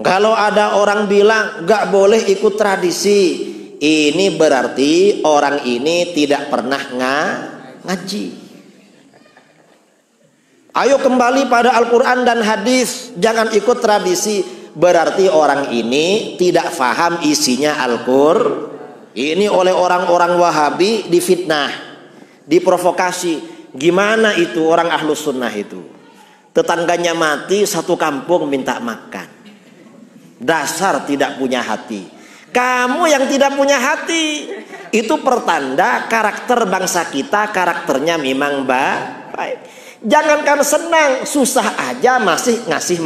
Kalau ada orang bilang gak boleh ikut tradisi, ini berarti orang ini tidak pernah ngaji. Ayo kembali pada Al-Quran dan hadis, jangan ikut tradisi. Berarti orang ini tidak faham isinya Al-Quran. Ini oleh orang-orang Wahabi difitnah, diprovokasi. Gimana itu orang Ahlus Sunnah itu? Tetangganya mati, satu kampung minta makan. Dasar tidak punya hati. Kamu yang tidak punya hati, itu pertanda karakter bangsa kita, karakternya memang baik. Jangankan senang, susah aja masih ngasih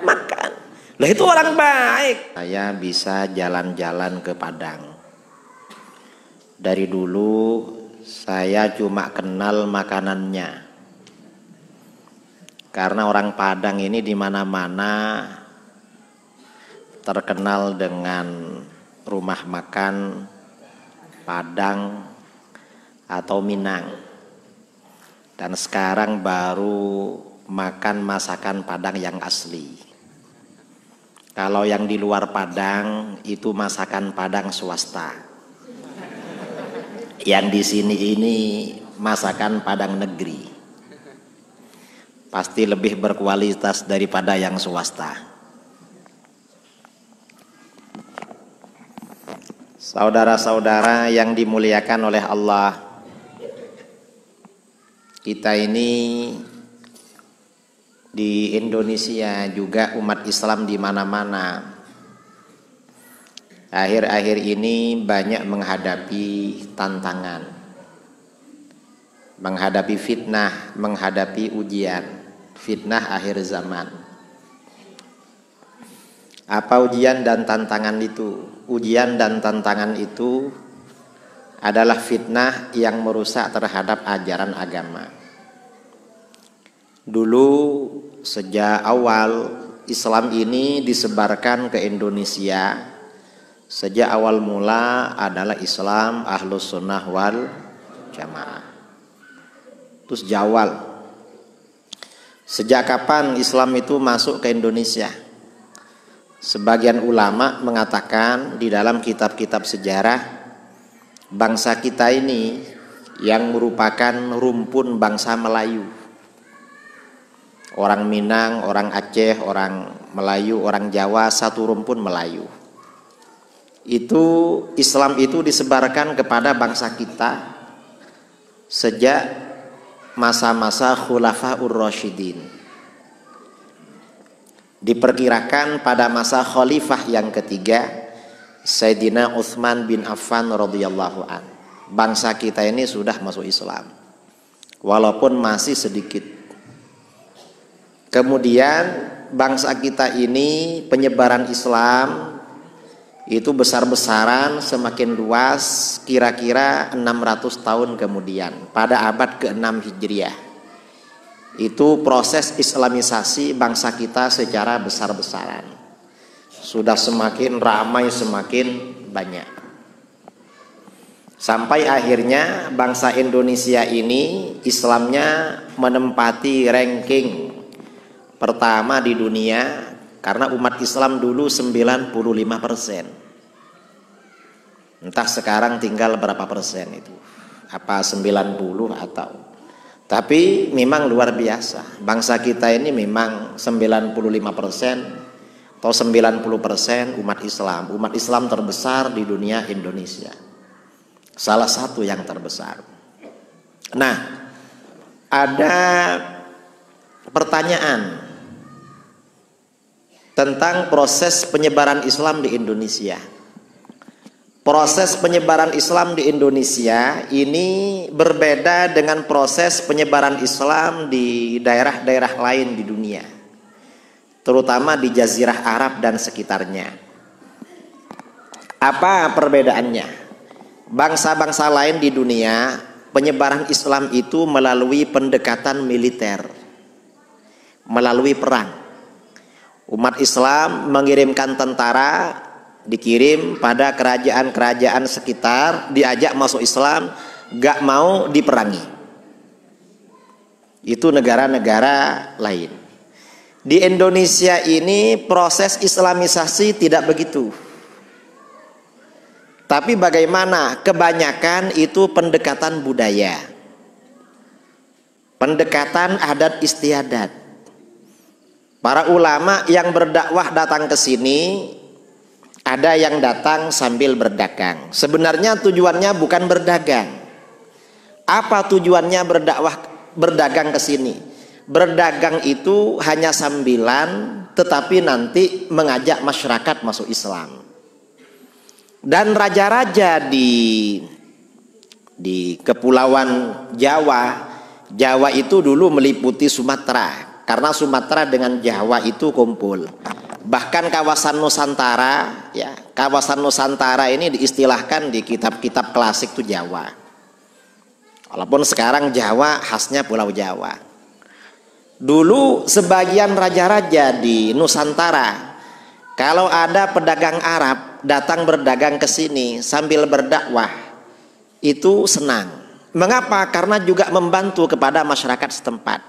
makan. Lah itu orang baik. Saya bisa jalan-jalan ke Padang. Dari dulu saya cuma kenal makanannya. Karena orang Padang ini di mana-mana terkenal dengan rumah makan Padang atau Minang. Dan sekarang baru makan masakan Padang yang asli. Kalau yang di luar Padang itu masakan Padang swasta. Yang di sini ini masakan Padang negeri. Pasti lebih berkualitas daripada yang swasta. Saudara-saudara yang dimuliakan oleh Allah, kita ini di Indonesia juga umat Islam di mana-mana akhir-akhir ini banyak menghadapi tantangan, menghadapi fitnah, menghadapi ujian, fitnah akhir zaman. Apa ujian dan tantangan itu? Ujian dan tantangan itu adalah fitnah yang merusak terhadap ajaran agama. Dulu sejak awal Islam ini disebarkan ke Indonesia, sejak awal mula adalah Islam Ahlus Sunnah wal Jamaah. Terus jawal, sejak kapan Islam itu masuk ke Indonesia? Sebagian ulama mengatakan di dalam kitab-kitab sejarah, bangsa kita ini yang merupakan rumpun bangsa Melayu. Orang Minang, orang Aceh, orang Melayu, orang Jawa, satu rumpun Melayu. Itu Islam itu disebarkan kepada bangsa kita sejak masa-masa Khulafaur Rasyidin. Diperkirakan pada masa khalifah yang ketiga, Sayyidina Utsman bin Affan radhiyallahu an, bangsa kita ini sudah masuk Islam, walaupun masih sedikit. Kemudian bangsa kita ini penyebaran Islam itu besar-besaran, semakin luas, kira-kira 600 tahun kemudian pada abad ke-6 Hijriah. Itu proses islamisasi bangsa kita secara besar-besaran. Sudah semakin ramai, semakin banyak. Sampai akhirnya bangsa Indonesia ini Islamnya menempati ranking pertama di dunia, karena umat Islam dulu 95%. Entah sekarang tinggal berapa persen itu. Apa 90 atau. Tapi memang luar biasa. Bangsa kita ini memang 95% atau 90% umat Islam. Umat Islam terbesar di dunia Indonesia. Salah satu yang terbesar. Nah, ada pertanyaan tentang proses penyebaran Islam di Indonesia. Proses penyebaran Islam di Indonesia ini berbeda dengan proses penyebaran Islam di daerah-daerah lain di dunia, terutama di Jazirah Arab dan sekitarnya. Apa perbedaannya? Bangsa-bangsa lain di dunia penyebaran Islam itu melalui pendekatan militer, melalui perang. Umat Islam mengirimkan tentara, dikirim pada kerajaan-kerajaan sekitar, diajak masuk Islam, gak mau diperangi. Itu negara-negara lain. Di Indonesia ini proses islamisasi tidak begitu. Tapi bagaimana? Kebanyakan itu pendekatan budaya, pendekatan adat istiadat. Para ulama yang berdakwah datang ke sini, ada yang datang sambil berdagang. Sebenarnya tujuannya bukan berdagang. Apa tujuannya berdagang ke sini? Berdagang itu hanya sambilan, tetapi nanti mengajak masyarakat masuk Islam. Dan raja-raja di kepulauan Jawa itu dulu meliputi Sumatera, karena Sumatera dengan Jawa itu kumpul. Bahkan kawasan Nusantara, ya, kawasan Nusantara ini diistilahkan di kitab-kitab klasik itu Jawa. Walaupun sekarang Jawa khasnya Pulau Jawa. Dulu sebagian raja-raja di Nusantara, kalau ada pedagang Arab datang berdagang ke sini sambil berdakwah, itu senang. Mengapa? Karena juga membantu kepada masyarakat setempat.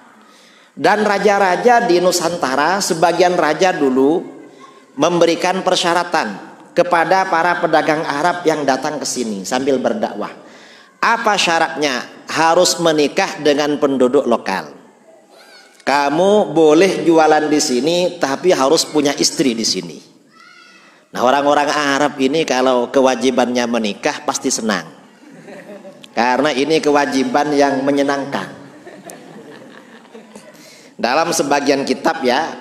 Dan raja-raja di Nusantara, sebagian raja dulu memberikan persyaratan kepada para pedagang Arab yang datang ke sini sambil berdakwah. Apa syaratnya? Harus menikah dengan penduduk lokal. Kamu boleh jualan di sini, tapi harus punya istri di sini. Nah, orang-orang Arab ini kalau kewajibannya menikah pasti senang, karena ini kewajiban yang menyenangkan. Dalam sebagian kitab, ya,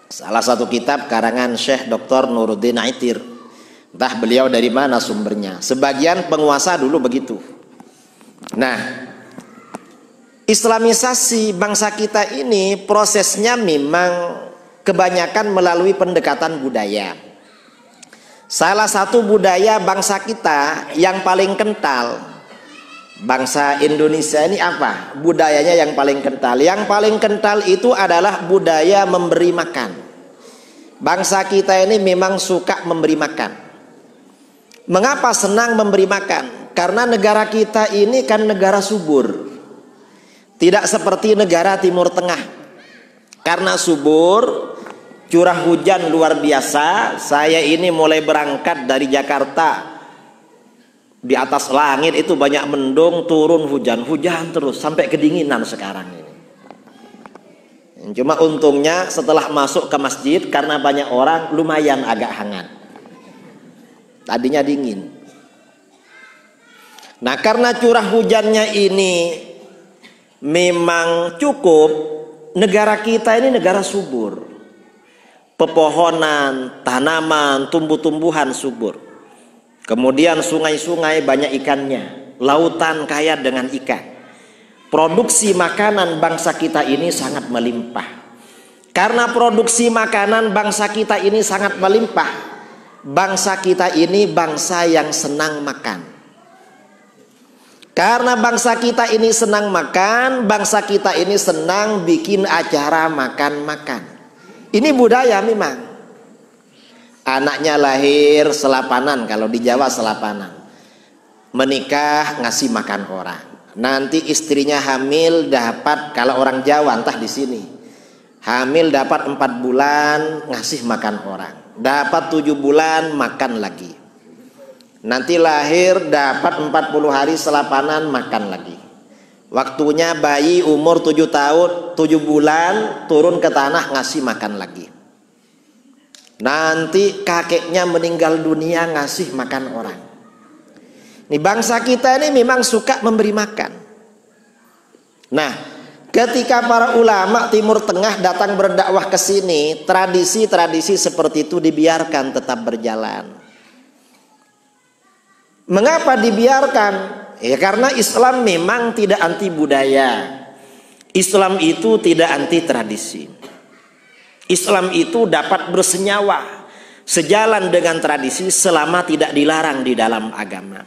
salah satu kitab karangan Syekh Dr. Nuruddin Aitir, entah beliau dari mana sumbernya, sebagian penguasa dulu begitu. Nah, islamisasi bangsa kita ini prosesnya memang kebanyakan melalui pendekatan budaya. Salah satu budaya bangsa kita yang paling kental, bangsa Indonesia ini apa? Budayanya yang paling kental. Yang paling kental itu adalah budaya memberi makan. Bangsa kita ini memang suka memberi makan. Mengapa senang memberi makan? Karena negara kita ini kan negara subur. Tidak seperti negara Timur Tengah. Karena subur, curah hujan luar biasa. Saya ini mulai berangkat dari Jakarta, di atas langit itu banyak mendung, turun hujan terus sampai kedinginan sekarang ini. Cuma untungnya setelah masuk ke masjid, karena banyak orang, lumayan agak hangat. Tadinya dingin. Nah, karena curah hujannya ini memang cukup, negara kita ini negara subur. Pepohonan, tanaman, tumbuh-tumbuhan subur. Kemudian sungai-sungai banyak ikannya, lautan kaya dengan ikan. Produksi makanan bangsa kita ini sangat melimpah. Karena produksi makanan bangsa kita ini sangat melimpah, bangsa kita ini bangsa yang senang makan. Karena bangsa kita ini senang makan, bangsa kita ini senang bikin acara makan-makan. Ini budaya memang. Anaknya lahir selapanan, kalau di Jawa selapanan. Menikah ngasih makan orang. Nanti istrinya hamil dapat, kalau orang Jawa entah di sini, hamil dapat 4 bulan ngasih makan orang. Dapat 7 bulan makan lagi. Nanti lahir dapat 40 hari selapanan makan lagi. Waktunya bayi umur 7 tahun 7 bulan turun ke tanah ngasih makan lagi. Nanti kakeknya meninggal dunia ngasih makan orang. Ini bangsa kita ini memang suka memberi makan. Nah, ketika para ulama Timur Tengah datang berdakwah ke sini, tradisi-tradisi seperti itu dibiarkan tetap berjalan. Mengapa dibiarkan? Ya karena Islam memang tidak anti budaya. Islam itu tidak anti tradisi. Islam itu dapat bersenyawa sejalan dengan tradisi selama tidak dilarang di dalam agama.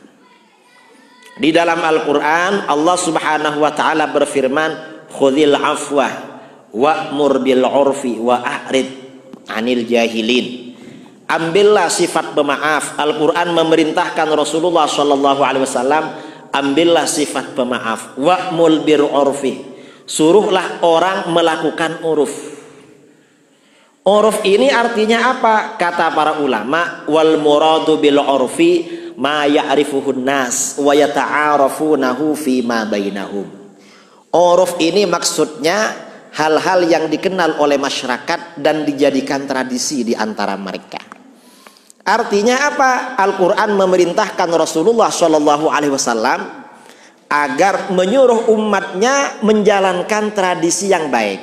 Di dalam Al-Quran Allah subhanahu wa ta'ala berfirman, khudhil afwah wa'mur bil urfi wa a'rid anil jahilin. Ambillah sifat pemaaf. Al-Quran memerintahkan Rasulullah SAW, ambillah sifat pemaaf. Wa'mul bir urfi, suruhlah orang melakukan uruf. Uruf ini artinya apa? Kata para ulama, wal muradu bil urfi ma ya'rifuhun nas wa yata'arafunahu fi ma bainahum. Uruf ini maksudnya hal-hal yang dikenal oleh masyarakat dan dijadikan tradisi di antara mereka. Artinya apa? Al-Quran memerintahkan Rasulullah Shallallahu Alaihi Wasallam agar menyuruh umatnya menjalankan tradisi yang baik.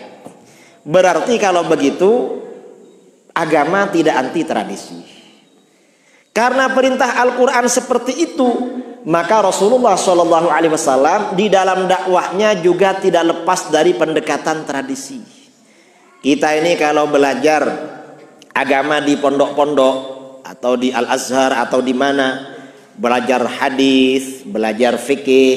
Berarti kalau begitu agama tidak anti tradisi. Karena perintah Al-Quran seperti itu, maka Rasulullah Shallallahu Alaihi Wasallam di dalam dakwahnya juga tidak lepas dari pendekatan tradisi. Kita ini kalau belajar agama di pondok-pondok atau di Al-Azhar atau di mana, belajar hadis, belajar fikih,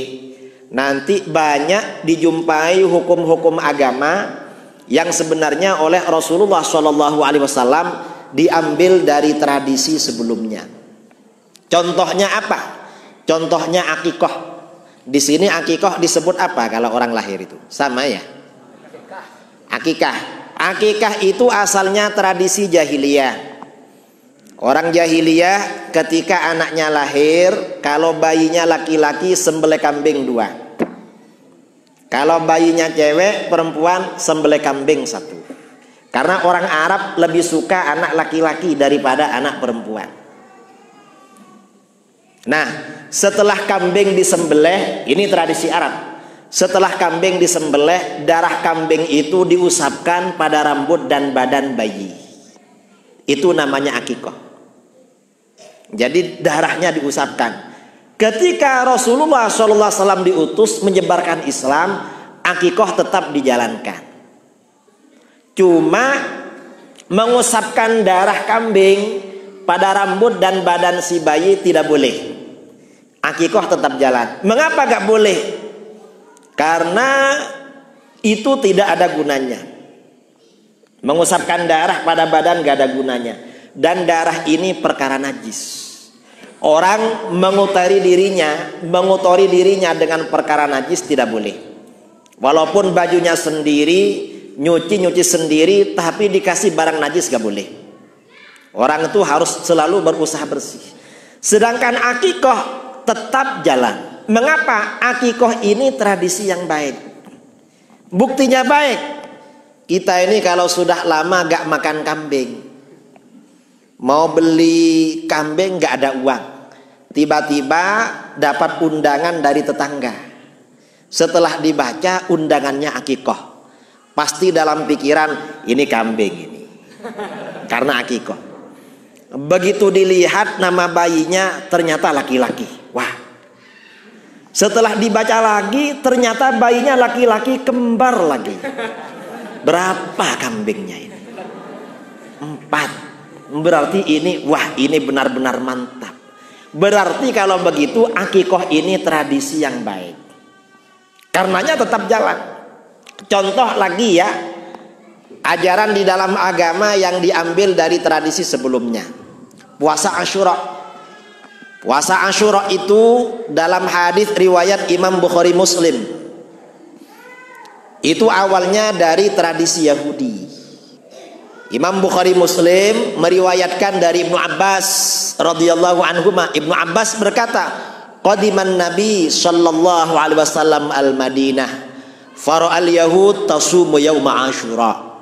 nanti banyak dijumpai hukum-hukum agama yang sebenarnya oleh Rasulullah Shallallahu Alaihi Wasallam diambil dari tradisi sebelumnya. Contohnya apa? Contohnya akikoh. Di sini akikoh disebut apa kalau orang lahir itu? Sama ya? Akikah. Akikah itu asalnya tradisi jahiliyah. Orang jahiliyah ketika anaknya lahir, kalau bayinya laki-laki sembelih kambing 2. Kalau bayinya cewek, perempuan sembelih kambing 1. Karena orang Arab lebih suka anak laki-laki daripada anak perempuan. Nah, setelah kambing disembelih, ini tradisi Arab. Setelah kambing disembelih, darah kambing itu diusapkan pada rambut dan badan bayi. Itu namanya akikoh. Jadi darahnya diusapkan. Ketika Rasulullah SAW diutus menyebarkan Islam, akikoh tetap dijalankan. Cuma mengusapkan darah kambing pada rambut dan badan si bayi tidak boleh. Akikoh tetap jalan. Mengapa gak boleh? Karena itu tidak ada gunanya. Mengusapkan darah pada badan gak ada gunanya. Dan darah ini perkara najis. Orang mengotori dirinya dengan perkara najis tidak boleh. Walaupun bajunya sendiri, nyuci sendiri, tapi dikasih barang najis gak boleh. Orang itu harus selalu berusaha bersih. Sedangkan akikoh tetap jalan. Mengapa? Akikoh ini tradisi yang baik. Buktinya baik. Kita ini kalau sudah lama gak makan kambing, mau beli kambing gak ada uang, tiba-tiba dapat undangan dari tetangga. Setelah dibaca undangannya akikoh, pasti dalam pikiran ini kambing ini, karena akikoh. Begitu dilihat nama bayinya ternyata laki-laki. Wah, setelah dibaca lagi ternyata bayinya laki-laki kembar lagi. Berapa kambingnya ini? 4. Berarti ini, wah ini benar-benar mantap. Berarti kalau begitu akikoh ini tradisi yang baik. Karenanya tetap jalan. Contoh lagi ya, ajaran di dalam agama yang diambil dari tradisi sebelumnya. Puasa Asyura. Puasa Asyura itu dalam hadis riwayat Imam Bukhari Muslim. Itu awalnya dari tradisi Yahudi. Imam Bukhari Muslim meriwayatkan dari Ibnu Abbas radhiyallahu anhuma. Ibnu Abbas berkata, qadiman Nabi sallallahu alaihi wasallam al-Madinah fara'al yahud tasumu yauma Asyura.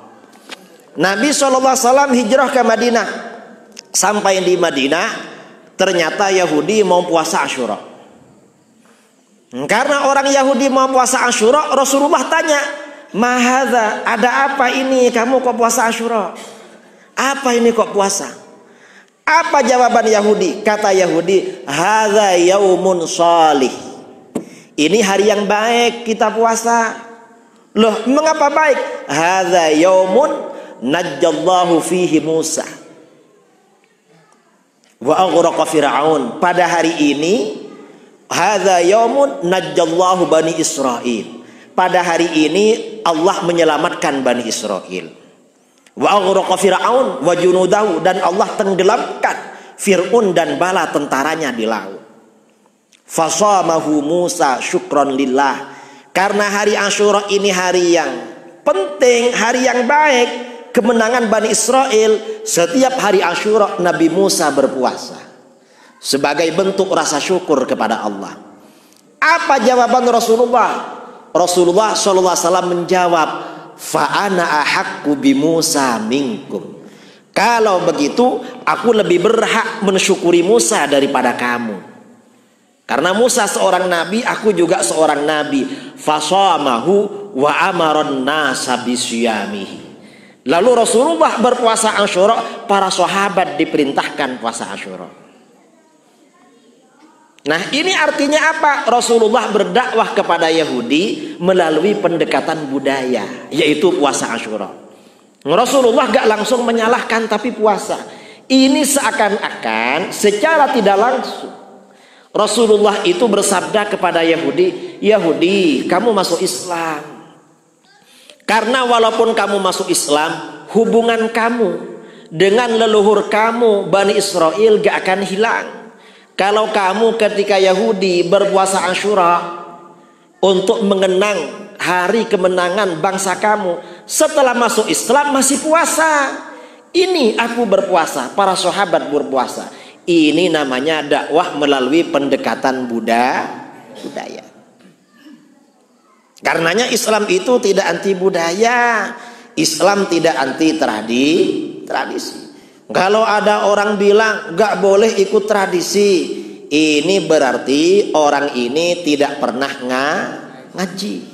Nabi sallallahu alaihi wasallam hijrah ke Madinah. Sampai di Madinah ternyata Yahudi mau puasa Asyura. Karena orang Yahudi mau puasa Asyura, Rasulullah tanya, "Mahadza, ada apa ini kamu kok puasa Asyura? Apa ini kok puasa?" Apa jawaban Yahudi? Kata Yahudi, "Hadza yaumun shalih." Ini hari yang baik kita puasa. Loh, mengapa baik? "Hadza yaumun najjallahu fihi Musa wa aghraqa Fir'aun." Pada hari ini, hadza yaumun najjallahu bani Israil. Pada hari ini Allah menyelamatkan Bani Israel. Wa aghraqa Fir'aun wa junudahu, dan Allah tenggelamkan Fir'aun dan bala tentaranya di laut. Fasamahu Musa syukron lillah. Karena hari Asyura ini hari yang penting, hari yang baik, kemenangan Bani Israel, setiap hari Asyura Nabi Musa berpuasa sebagai bentuk rasa syukur kepada Allah. Apa jawaban Rasulullah? Rasulullah SAW menjawab, fa'ana ahaqqu bi Musa minkum. Kalau begitu, aku lebih berhak mensyukuri Musa daripada kamu. Karena Musa seorang nabi, aku juga seorang nabi. Fasamahu wa amaron nasa bisyamihi. Lalu Rasulullah berpuasa Asyura, para sahabat diperintahkan puasa Asyura. Nah, ini artinya apa? Rasulullah berdakwah kepada Yahudi melalui pendekatan budaya, yaitu puasa Asyura. Rasulullah gak langsung menyalahkan tapi puasa. Ini seakan-akan secara tidak langsung Rasulullah itu bersabda kepada Yahudi, Yahudi, kamu masuk Islam. Karena walaupun kamu masuk Islam, hubungan kamu dengan leluhur kamu Bani Israel gak akan hilang. Kalau kamu ketika Yahudi berpuasa Asyura untuk mengenang hari kemenangan bangsa kamu, setelah masuk Islam masih puasa. Ini aku berpuasa, para sahabat berpuasa. Ini namanya dakwah melalui pendekatan budaya. Karenanya Islam itu tidak anti budaya, Islam tidak anti tradisi. Kalau ada orang bilang gak boleh ikut tradisi, ini berarti orang ini tidak pernah ngaji.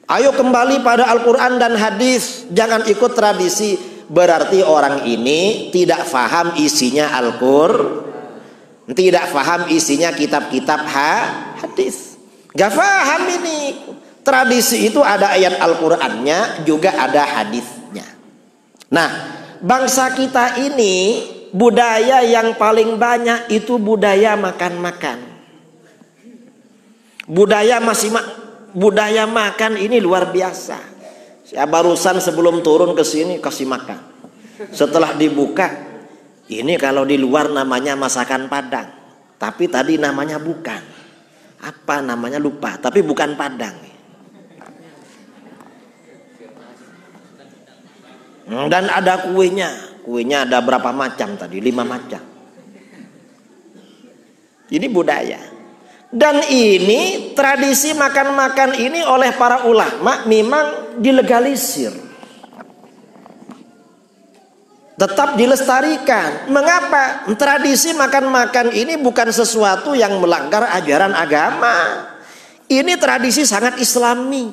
Ayo kembali pada Al-Quran dan hadis, jangan ikut tradisi. Berarti orang ini tidak faham isinya Al-Quran, tidak faham isinya kitab-kitab hadis. Gak faham ini. Tradisi itu ada ayat Al-Qurannya, juga ada hadisnya. Nah, bangsa kita ini budaya yang paling banyak itu budaya makan-makan. Budaya makan ini luar biasa. Saya barusan sebelum turun ke sini kasih makan. Setelah dibuka, ini kalau di luar namanya masakan Padang, tapi tadi namanya bukan. Apa namanya lupa, tapi bukan Padang. Dan ada kuenya ada berapa macam tadi? 5 macam. Ini budaya. Dan ini tradisi makan-makan ini oleh para ulama memang dilegalisir, tetap dilestarikan. Mengapa? Tradisi makan-makan ini bukan sesuatu yang melanggar ajaran agama. Ini tradisi sangat islami,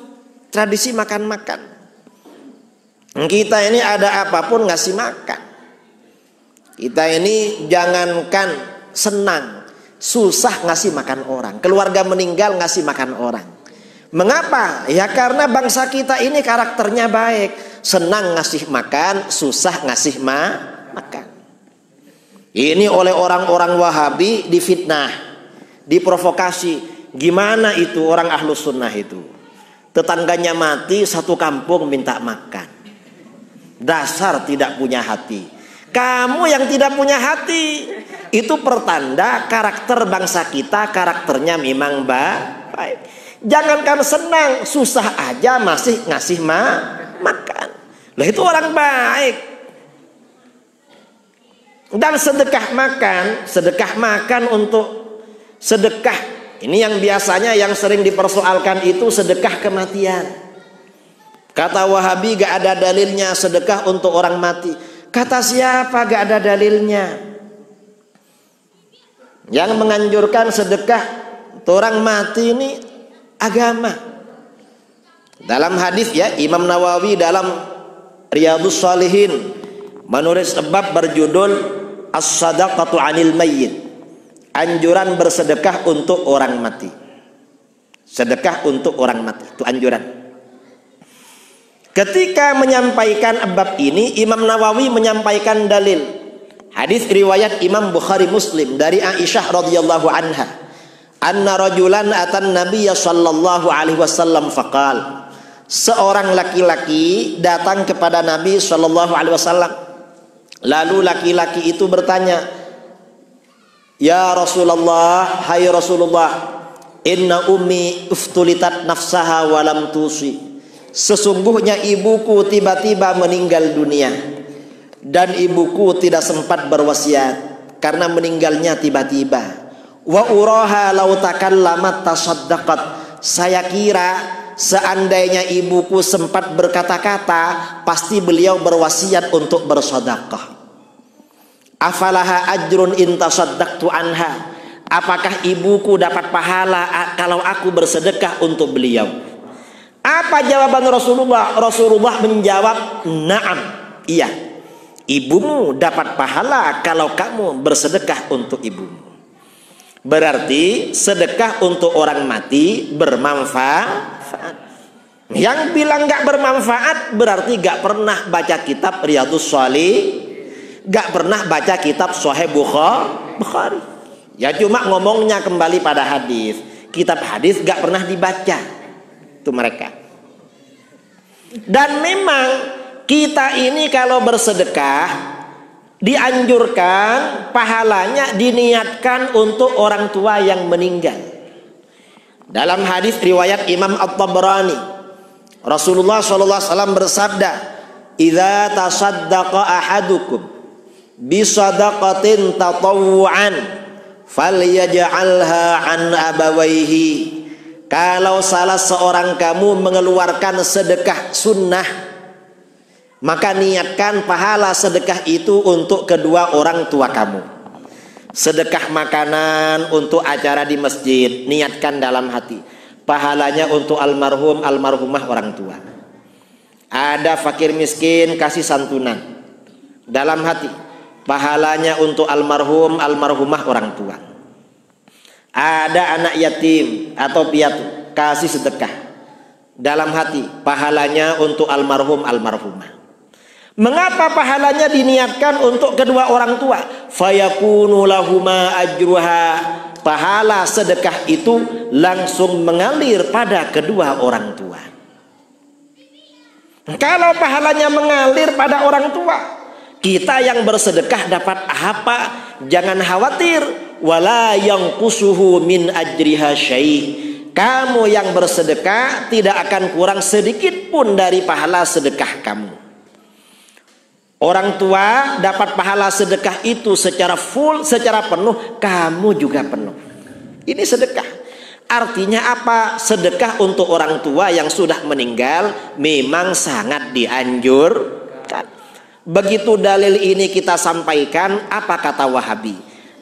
tradisi makan-makan. Kita ini ada apapun ngasih makan. Kita ini jangankan senang, susah ngasih makan orang. Keluarga meninggal ngasih makan orang. Mengapa? Ya karena bangsa kita ini karakternya baik. Senang ngasih makan, susah ngasih makan. Ini oleh orang-orang Wahabi difitnah, diprovokasi. Gimana itu orang Ahlus Sunnah itu? Tetangganya mati, satu kampung minta makan. Dasar tidak punya hati. Kamu yang tidak punya hati, itu pertanda karakter bangsa kita karakternya memang baik. Jangankan senang, susah aja masih ngasih makan. Lah itu orang baik. Dan sedekah makan untuk sedekah. Ini yang biasanya yang sering dipersoalkan itu sedekah kematian. Kata Wahabi gak ada dalilnya sedekah untuk orang mati. Kata siapa gak ada dalilnya? Yang menganjurkan sedekah untuk orang mati ini agama. Dalam hadis ya, Imam Nawawi dalam Riyadhus Shalihin menulis bab berjudul As-Sadaqatu 'anil Mayyit. Anjuran bersedekah untuk orang mati. Sedekah untuk orang mati itu anjuran. Ketika menyampaikan bab ini, Imam Nawawi menyampaikan dalil hadis riwayat Imam Bukhari Muslim dari Aisyah radhiyallahu anha, anna rajulan atan nabiyya sallallahu alaihi wasallam faqal. Seorang laki-laki datang kepada Nabi sallallahu alaihi wasallam. Lalu laki-laki itu bertanya, "Ya Rasulullah, hai Rasulullah, inna ummi uftulitat nafsaha wa lam tusi." sesungguhnya ibuku tiba-tiba meninggal dunia, dan ibuku tidak sempat berwasiat karena meninggalnya tiba-tiba. Wa uraha law takallamat tasaddaqat, saya kira seandainya ibuku sempat berkata-kata, pasti beliau berwasiat untuk bersedekah. Afalaha ajrun in tasaddaqtu anha, apakah ibuku dapat pahala kalau aku bersedekah untuk beliau? Apa jawaban Rasulullah? Rasulullah menjawab, na'am, iya, ibumu dapat pahala kalau kamu bersedekah untuk ibumu. Berarti sedekah untuk orang mati bermanfaat. Yang bilang gak bermanfaat berarti gak pernah baca kitab Riyadhus Shalihin, gak pernah baca kitab Sahih Bukhari. Ya cuma ngomongnya kembali pada hadis. Kitab hadis gak pernah dibaca. Itu mereka. Dan memang kita ini kalau bersedekah dianjurkan pahalanya diniatkan untuk orang tua yang meninggal. Dalam hadis riwayat Imam At-Tabrani, Rasulullah SAW bersabda, "Idza tasaddaqa ahadukum bisadaqatin tatawu'an falyaj'alha an abawaihi." Kalau salah seorang kamu mengeluarkan sedekah sunnah, maka niatkan pahala sedekah itu untuk kedua orang tua kamu. Sedekah makanan untuk acara di masjid, niatkan dalam hati, pahalanya untuk almarhum almarhumah orang tua. Ada fakir miskin, kasih santunan dalam hati, pahalanya untuk almarhum almarhumah orang tua. Ada anak yatim atau piatu, kasih sedekah dalam hati, pahalanya untuk almarhum almarhumah. Mengapa pahalanya diniatkan untuk kedua orang tua? Fayakunu lahuma ajruha, pahala sedekah itu langsung mengalir pada kedua orang tua. Kalau pahalanya mengalir pada orang tua, kita yang bersedekah dapat apa? Jangan khawatir. Wala yanqusuhu min ajriha syai'. Kamu yang bersedekah tidak akan kurang sedikit pun dari pahala sedekah kamu. Orang tua dapat pahala sedekah itu secara full, secara penuh, kamu juga penuh. Ini sedekah. Artinya apa? Sedekah untuk orang tua yang sudah meninggal memang sangat dianjurkan. Begitu dalil ini kita sampaikan, apa kata Wahabi?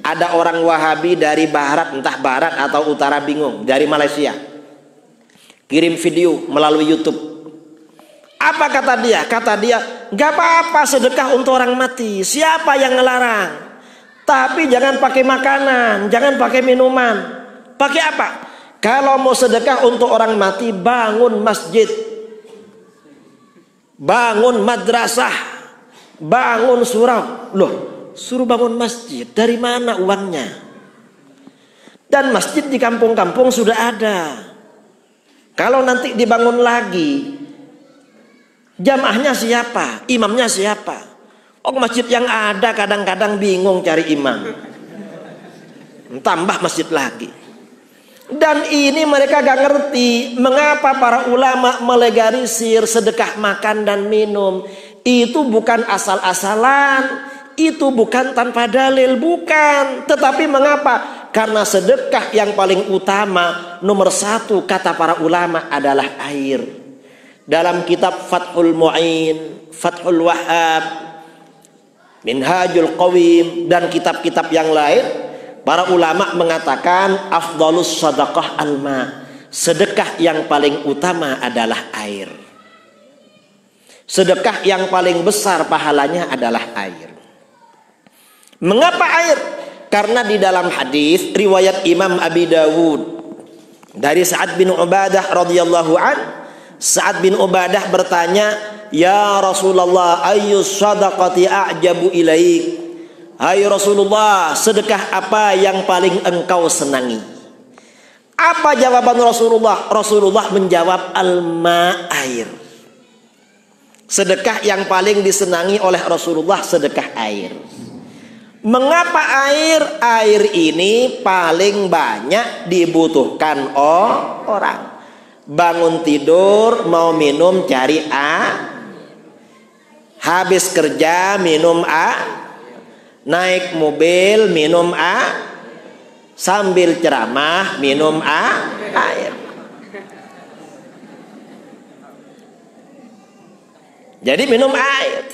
Ada orang Wahabi dari barat, entah barat atau utara bingung, dari Malaysia, kirim video melalui YouTube. Apa kata dia? Kata dia, gak apa-apa sedekah untuk orang mati, siapa yang ngelarang? Tapi jangan pakai makanan, jangan pakai minuman. Pakai apa? Kalau mau sedekah untuk orang mati, bangun masjid, bangun madrasah, bangun surau. Loh, suruh bangun masjid, dari mana uangnya? Dan masjid di kampung-kampung sudah ada. Kalau nanti dibangun lagi, jamaahnya siapa? Imamnya siapa? Oh, masjid yang ada kadang-kadang bingung cari imam, tambah masjid lagi. Dan ini mereka gak ngerti mengapa para ulama melegalisir sedekah makan dan minum. Itu bukan asal-asalan, itu bukan tanpa dalil, bukan. Tetapi mengapa? Karena sedekah yang paling utama, nomor satu kata para ulama adalah air. Dalam kitab Fathul Mu'in, Fathul Wahhab, Minhajul Qawim, dan kitab-kitab yang lain, para ulama mengatakan afdhalus sadaqah alma, sedekah yang paling utama adalah air. Sedekah yang paling besar pahalanya adalah air. Mengapa air? Karena di dalam hadis riwayat Imam Abi Dawud dari Sa'ad bin Ubadah radhiyallahu an, Sa'ad bin Ubadah bertanya, "Ya Rasulullah, ayyus sadaqati a'jabu ilaik?" Hai Rasulullah, sedekah apa yang paling engkau senangi? Apa jawaban Rasulullah? Rasulullah menjawab, alma, air. Sedekah yang paling disenangi oleh Rasulullah sedekah air. Mengapa air? Air ini paling banyak dibutuhkan orang. bangun tidur mau minum cari habis kerja minum naik mobil minum sambil ceramah minum air. Jadi minum air.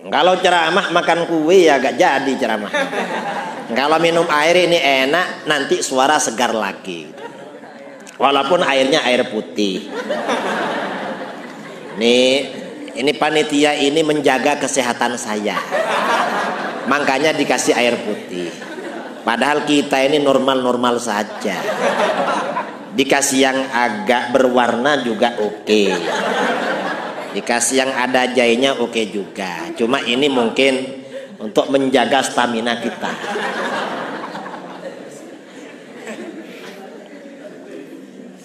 Kalau ceramah makan kue ya gak jadi ceramah. Kalau minum air ini enak, nanti suara segar lagi. Walaupun airnya air putih. Ini panitia ini menjaga kesehatan saya. Makanya dikasih air putih. Padahal kita ini normal-normal saja. Dikasih yang agak berwarna juga oke. Dikasih yang ada jahenya oke juga. Cuma ini mungkin untuk menjaga stamina kita.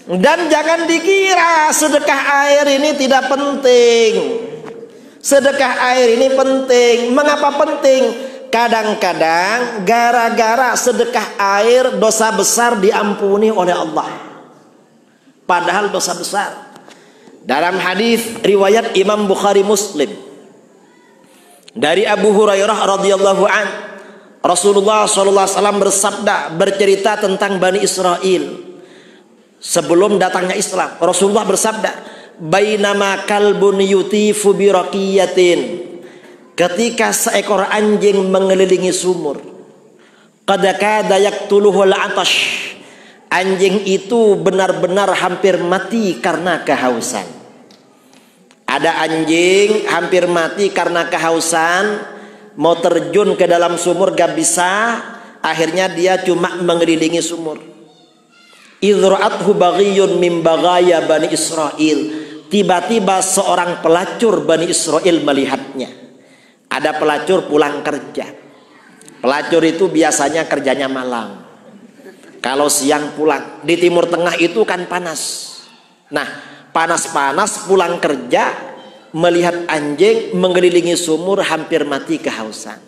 Dan jangan dikira sedekah air ini tidak penting. Sedekah air ini penting. Mengapa penting? Kadang-kadang gara-gara sedekah air dosa besar diampuni oleh Allah. Padahal dosa besar. Dalam hadis riwayat Imam Bukhari Muslim dari Abu Hurairah radhiyallahu an, Rasulullah sallallahu alaihi wasallam bersabda, bercerita tentang Bani Israel sebelum datangnya Islam. Rasulullah bersabda, bainama kalbun yutifu bi raqiyatin, ketika seekor anjing mengelilingi sumur, qad kada yaqtuluhul atash, anjing itu benar-benar hampir mati karena kehausan. Ada anjing hampir mati karena kehausan, mau terjun ke dalam sumur gak bisa, akhirnya dia cuma mengelilingi sumur. Idra'athu baghiyun min baghaya Bani Israel, tiba-tiba seorang pelacur Bani Israel melihatnya. Ada pelacur pulang kerja. Pelacur itu biasanya kerjanya malam. Kalau siang pulang, di Timur Tengah itu kan panas. Nah, panas-panas pulang kerja, melihat anjing mengelilingi sumur hampir mati kehausan.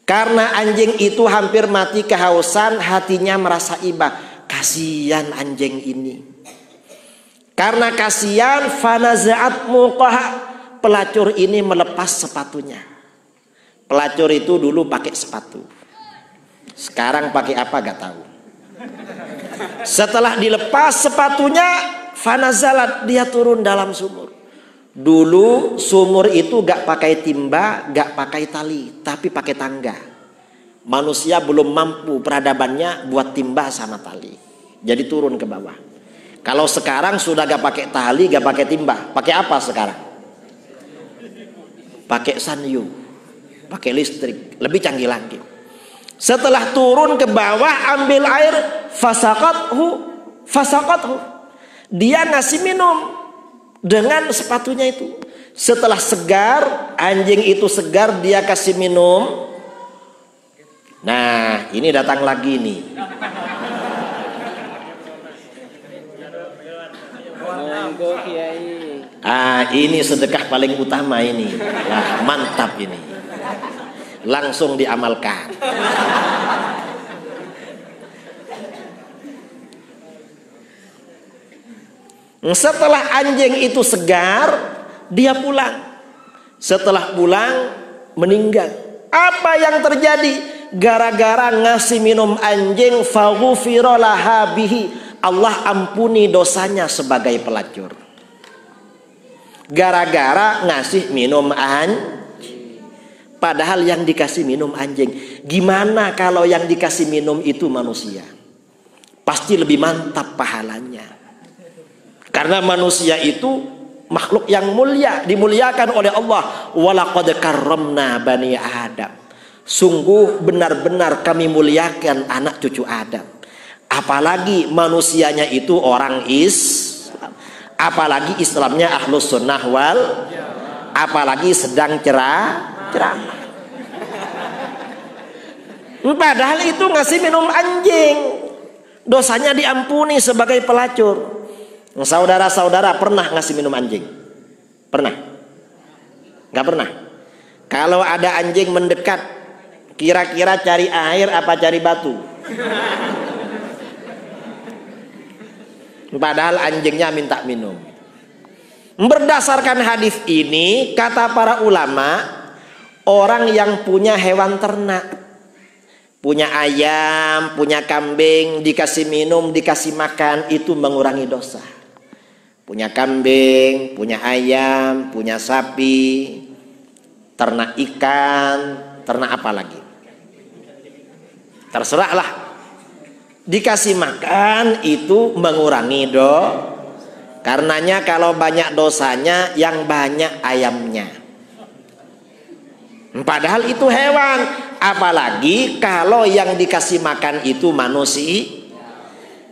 Karena anjing itu hampir mati kehausan, hatinya merasa iba. Kasihan anjing ini. Karena kasihan, fanaza'at muqaha, pelacur ini melepas sepatunya. Pelacur itu dulu pakai sepatu. Sekarang pakai apa gak tahu. Setelah dilepas sepatunya, fanazalat, dia turun dalam sumur. Dulu sumur itu gak pakai timba, gak pakai tali, tapi pakai tangga. Manusia belum mampu peradabannya buat timba sama tali, jadi turun ke bawah. Kalau sekarang sudah gak pakai tali, gak pakai timba, pakai apa sekarang? Pakai sanyu, pakai listrik, lebih canggih lagi. Setelah turun ke bawah ambil air, fasaqathu, dia ngasih minum dengan sepatunya itu. Setelah segar, anjing itu segar, dia kasih minum. Nah, ini datang lagi nih. Ini sedekah paling utama ini. Wah, mantap ini. Langsung diamalkan. Setelah anjing itu segar, dia pulang. Setelah pulang, meninggal. Apa yang terjadi? Gara-gara ngasih minum anjing, faghufira laha bihi, Allah ampuni dosanya sebagai pelacur. Gara-gara ngasih minum anjing. Padahal yang dikasih minum anjing. Gimana kalau yang dikasih minum itu manusia? Pasti lebih mantap pahalanya. Karena manusia itu makhluk yang mulia, dimuliakan oleh Allah. Walaqad karramna bani Adam. Sungguh benar-benar kami muliakan anak cucu Adam. Apalagi manusianya itu orang Islam. Apalagi Islamnya ahlus sunnah wal. Apalagi sedang ceramah. Padahal itu ngasih minum anjing, dosanya diampuni sebagai pelacur. Saudara-saudara pernah ngasih minum anjing? Pernah? Gak pernah? Kalau ada anjing mendekat, kira-kira cari air apa cari batu? Padahal anjingnya minta minum. Berdasarkan hadis ini, kata para ulama, orang yang punya hewan ternak, punya ayam, punya kambing, dikasih minum, dikasih makan, itu mengurangi dosa. Punya kambing, punya ayam, punya sapi, ternak ikan, ternak apa lagi? Terserahlah. Dikasih makan itu mengurangi dosa. Karenanya kalau banyak dosanya, yang banyak ayamnya. Padahal itu hewan. Apalagi kalau yang dikasih makan itu manusia.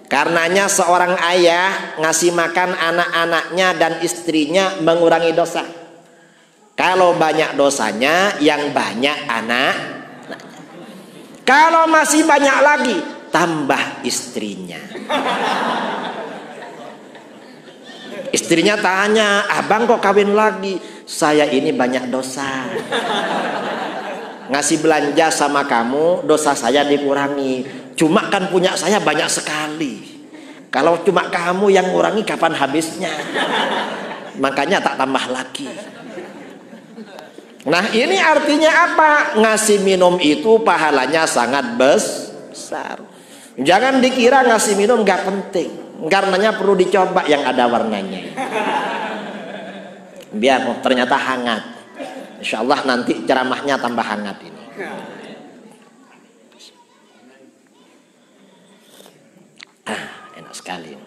Karenanya seorang ayah ngasih makan anak-anaknya dan istrinya mengurangi dosa. Kalau banyak dosanya, yang banyak anak. Kalau masih banyak lagi, tambah istrinya. Istrinya tanya, abang kok kawin lagi? Saya ini banyak dosa. Ngasih belanja sama kamu, dosa saya dikurangi. Cuma kan punya saya banyak sekali. Kalau cuma kamu yang ngurangi, kapan habisnya? Makanya tak tambah lagi. Nah, ini artinya apa? Ngasih minum itu pahalanya sangat besar. Jangan dikira ngasih minum gak penting. Karenanya perlu dicoba yang ada warnanya. Biar ternyata hangat. Insya Allah nanti ceramahnya tambah hangat ini. Enak sekali.